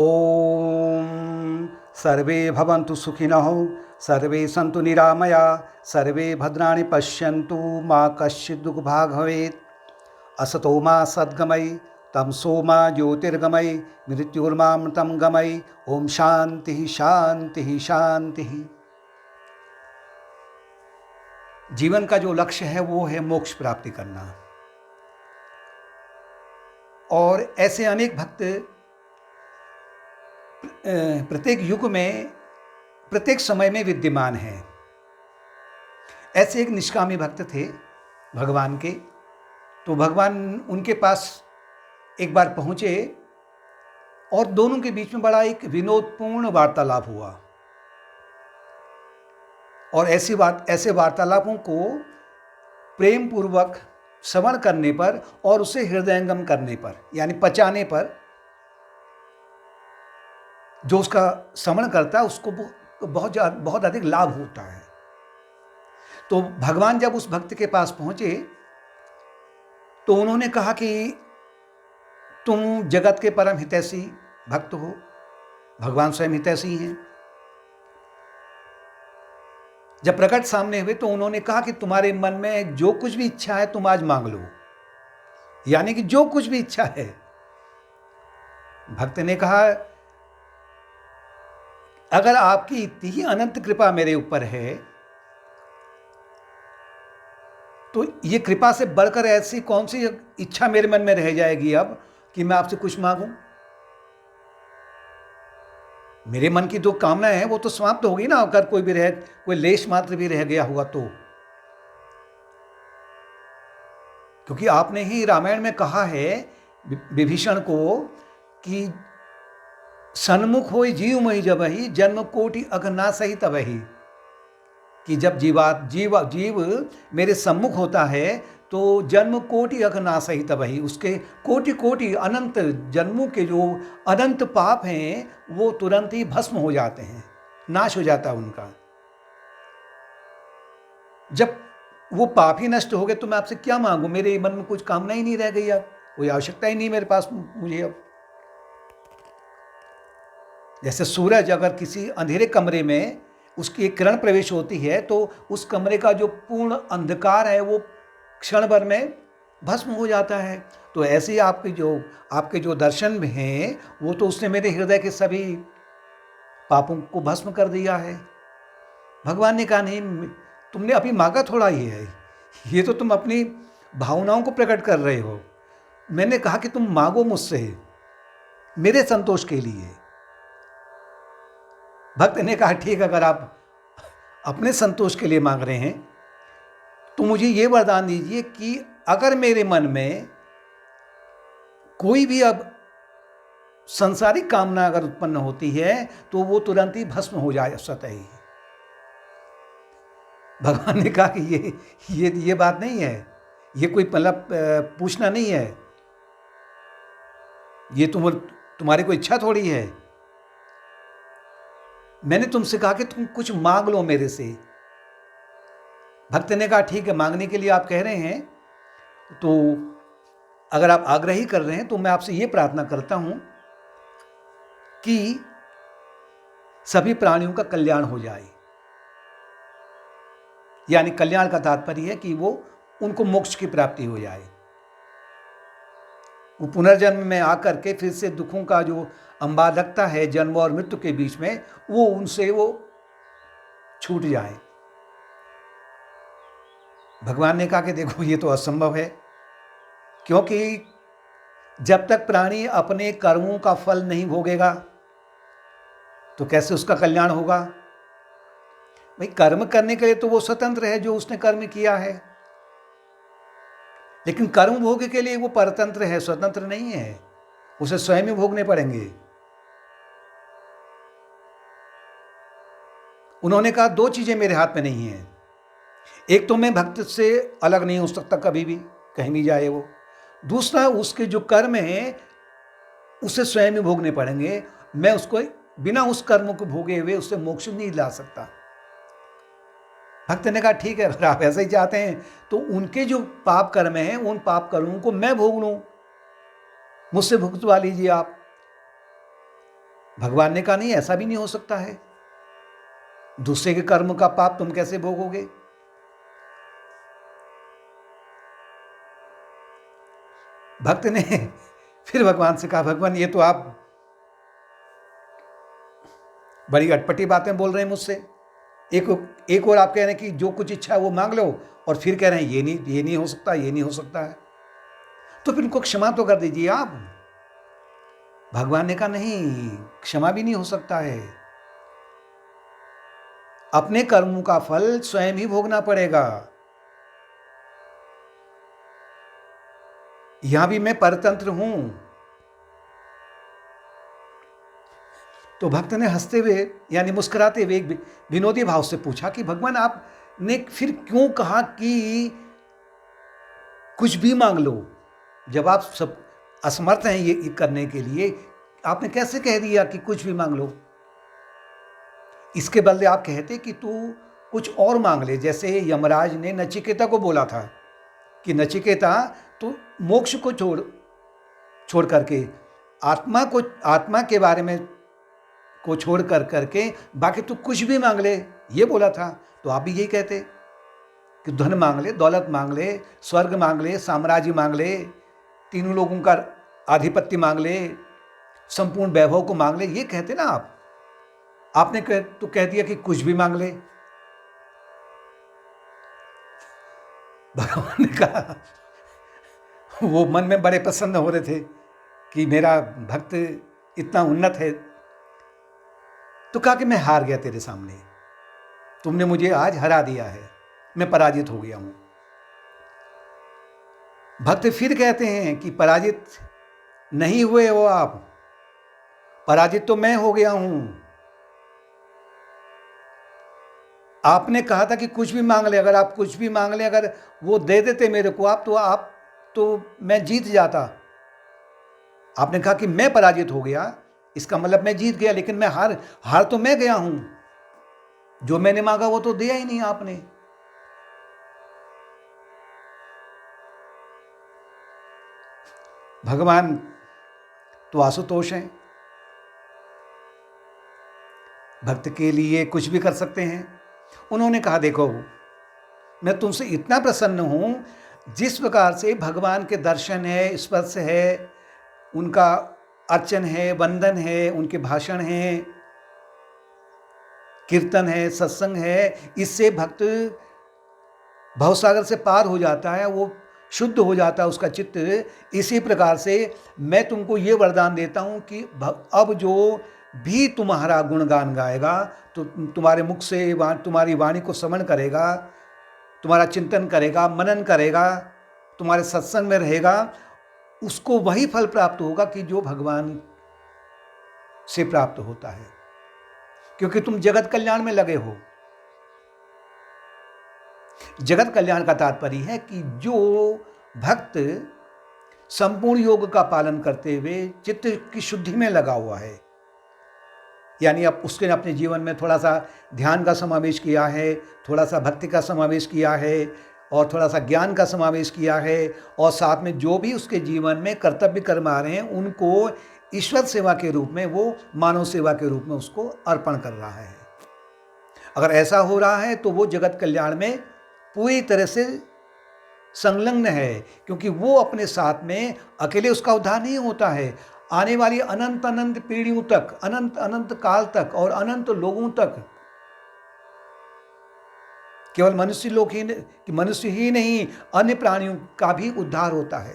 ओम सर्वे भवन्तु सुखिनः सर्वे सन्तु निरामया सर्वे भद्राणि पश्यन्तु मा कश्चित् दुःखभाग् भवेत्। असतो मा सद्गमय तमसो मा ज्योतिर्गमय मृत्युर्मामृतं गमय। ओम शांति शांति शांति। जीवन का जो लक्ष्य है वो है मोक्ष प्राप्ति करना, और ऐसे अनेक भक्त प्रत्येक युग में प्रत्येक समय में विद्यमान है। ऐसे एक निष्कामी भक्त थे भगवान के, तो भगवान उनके पास एक बार पहुंचे और दोनों के बीच में बड़ा एक विनोदपूर्ण वार्तालाप हुआ। और ऐसे वार्तालापों को प्रेम पूर्वक श्रवण करने पर और उसे हृदयंगम करने पर यानी पचाने पर जो उसका श्रवण करता है उसको बहुत अधिक लाभ होता है। तो भगवान जब उस भक्त के पास पहुंचे तो उन्होंने कहा कि तुम जगत के परम हितैषी भक्त हो, भगवान स्वयं हितैषी हैं। जब प्रकट सामने हुए तो उन्होंने कहा कि तुम्हारे मन में जो कुछ भी इच्छा है तुम आज मांग लो, यानी कि जो कुछ भी इच्छा है। भक्त ने कहा अगर आपकी इतनी ही अनंत कृपा मेरे ऊपर है तो ये कृपा से बढ़कर ऐसी कौन सी इच्छा मेरे मन में रह जाएगी अब कि मैं आपसे कुछ मांगूं। मेरे मन की जो कामना है वो तो समाप्त होगी ना, अगर कोई लेश मात्र भी रह गया हुआ तो। क्योंकि आपने ही रामायण में कहा है विभीषण को कि सन्मुख होई जीव मही जबहि जन्म कोटि अघ ना सही तबहि, कि जब जीव मेरे सम्मुख होता है तो जन्म कोटि अघ ना सही तबहि, उसके कोटि कोटि अनंत जन्मों के जो अनंत पाप हैं वो तुरंत ही भस्म हो जाते हैं, नाश हो जाता है उनका। जब वो पाप ही नष्ट हो गए तो मैं आपसे क्या मांगू, मेरे मन में कुछ कामना ही नहीं रह गई, अब कोई आवश्यकता ही नहीं मेरे पास मुझे। अब जैसे सूरज अगर किसी अंधेरे कमरे में उसकी एक किरण प्रवेश होती है तो उस कमरे का जो पूर्ण अंधकार है वो क्षण भर में भस्म हो जाता है। तो ऐसे ही आपके जो दर्शन में हैं वो तो उसने मेरे हृदय के सभी पापों को भस्म कर दिया है। भगवान ने कहा नहीं, तुमने अभी मांगा थोड़ा ही है, ये तो तुम अपनी भावनाओं को प्रकट कर रहे हो। मैंने कहा कि तुम मांगो मुझसे मेरे संतोष के लिए। भक्त ने कहा ठीक, अगर आप अपने संतोष के लिए मांग रहे हैं तो मुझे ये वरदान दीजिए कि अगर मेरे मन में कोई भी अब संसारिक कामना अगर उत्पन्न होती है तो वो तुरंत ही भस्म हो जाए स्वतः ही। भगवान ने कहा कि ये बात नहीं है, ये कोई मतलब पूछना नहीं है, ये तुम्हारी कोई इच्छा थोड़ी है। मैंने तुमसे कहा कि तुम कुछ मांग लो मेरे से। भक्त ने कहा ठीक है, मांगने के लिए आप कह रहे हैं तो अगर आप आग्रह ही कर रहे हैं तो मैं आपसे ये प्रार्थना करता हूं कि सभी प्राणियों का कल्याण हो जाए। यानी कल्याण का तात्पर्य है कि वो उनको मोक्ष की प्राप्ति हो जाए, वो पुनर्जन्म में आकर के फिर से दुखों का जो अंबार लगता है जन्म और मृत्यु के बीच में वो उनसे वो छूट जाए। भगवान ने कहा कि देखो ये तो असंभव है, क्योंकि जब तक प्राणी अपने कर्मों का फल नहीं भोगेगा तो कैसे उसका कल्याण होगा। भाई कर्म करने के लिए तो वो स्वतंत्र है जो उसने कर्म किया है, लेकिन कर्म भोग के लिए वो परतंत्र है, स्वतंत्र नहीं है, उसे स्वयं ही भोगने पड़ेंगे। उन्होंने कहा दो चीजें मेरे हाथ में नहीं है, एक तो मैं भक्त से अलग नहीं हो सकता कभी भी, कहीं भी जाए वो। दूसरा उसके जो कर्म है उसे स्वयं ही भोगने पड़ेंगे, मैं उसको बिना उस कर्म को भोगे हुए उससे मोक्ष नहीं ला सकता। भक्त ने कहा ठीक है, अगर आप ऐसा ही चाहते हैं तो उनके जो पाप कर्म हैं उन पाप कर्मों को मैं भोग लूं, मुझसे भुगतवा लीजिए आप। भगवान ने कहा नहीं, ऐसा भी नहीं हो सकता है। दूसरे के कर्म का पाप तुम कैसे भोगोगे? भक्त ने फिर भगवान से कहा, भगवान ये तो आप बड़ी अटपटी बातें बोल रहे हैं मुझसे। एक और आप कह रहे हैं कि जो कुछ इच्छा है वो मांग लो, और फिर कह रहे हैं ये नहीं हो सकता, ये नहीं हो सकता है। तो फिर इनको क्षमा तो कर दीजिए आप। भगवान ने कहा नहीं, क्षमा भी नहीं हो सकता है। अपने कर्मों का फल स्वयं ही भोगना पड़ेगा। यहां भी मैं परतंत्र हूं। तो भक्त ने हंसते हुए यानी मुस्कुराते हुए एक विनोदी भाव से पूछा कि भगवान आपने फिर क्यों कहा कि कुछ भी मांग लो? जब आप सब असमर्थ हैं ये करने के लिए, आपने कैसे कह दिया कि कुछ भी मांग लो? इसके बदले आप कहते कि तू कुछ और मांग ले। जैसे यमराज ने नचिकेता को बोला था कि नचिकेता तू मोक्ष को छोड़ करके आत्मा के बारे में को छोड़ करके बाकी तू कुछ भी मांग ले, ये बोला था। तो आप भी यही कहते कि धन मांग ले, दौलत मांग ले, स्वर्ग मांग ले, साम्राज्य मांग ले, तीनों लोगों का आधिपत्य मांग ले, संपूर्ण वैभव को मांग ले, ये कहते ना आप। आपने तो कह दिया कि कुछ भी मांग ले। भगवान ने कहा, वो मन में बड़े प्रसन्न हो रहे थे कि मेरा भक्त इतना उन्नत है। तो कहा कि मैं हार गया तेरे सामने, तुमने मुझे आज हरा दिया है, मैं पराजित हो गया हूं। भक्त फिर कहते हैं कि पराजित नहीं हुए हो आप, पराजित तो मैं हो गया हूं। आपने कहा था कि कुछ भी मांग ले, अगर आप कुछ भी मांग ले, अगर वो दे देते मेरे को आप तो मैं जीत जाता। आपने कहा कि मैं पराजित हो गया, इसका मतलब मैं जीत गया, लेकिन मैं हार तो मैं गया हूं। जो मैंने मांगा वो तो दिया ही नहीं आपने। भगवान तो आशुतोष हैं, भक्त के लिए कुछ भी कर सकते हैं। उन्होंने कहा देखो, मैं तुमसे इतना प्रसन्न हूं, जिस प्रकार से भगवान के दर्शन है, स्पर्श है, उनका अर्चन है, वंदन है, उनके भाषण है, कीर्तन है, सत्संग है, इससे भक्त भवसागर से पार हो जाता है, वो शुद्ध हो जाता है उसका चित्त। इसी प्रकार से मैं तुमको ये वरदान देता हूँ कि अब जो भी तुम्हारा गुणगान गाएगा, तो तुम्हारे मुख से तुम्हारी वाणी को श्रवण करेगा, तुम्हारा चिंतन करेगा, मनन करेगा, तुम्हारे सत्संग में रहेगा, उसको वही फल प्राप्त होगा कि जो भगवान से प्राप्त होता है, क्योंकि तुम जगत कल्याण में लगे हो। जगत कल्याण का तात्पर्य है कि जो भक्त संपूर्ण योग का पालन करते हुए चित्त की शुद्धि में लगा हुआ है, यानी अब उसने अपने जीवन में थोड़ा सा ध्यान का समावेश किया है, थोड़ा सा भक्ति का समावेश किया है, और थोड़ा सा ज्ञान का समावेश किया है, और साथ में जो भी उसके जीवन में कर्तव्य कर्म आ रहे हैं उनको ईश्वर सेवा के रूप में, वो मानव सेवा के रूप में उसको अर्पण कर रहा है। अगर ऐसा हो रहा है तो वो जगत कल्याण में पूरी तरह से संलग्न है, क्योंकि वो अपने साथ में अकेले उसका उद्धार नहीं होता है। आने वाली अनंत अनंत पीढ़ियों तक, अनंत अनंत काल तक और अनंत लोगों तक, केवल मनुष्य ही नहीं, अन्य प्राणियों का भी उद्धार होता है।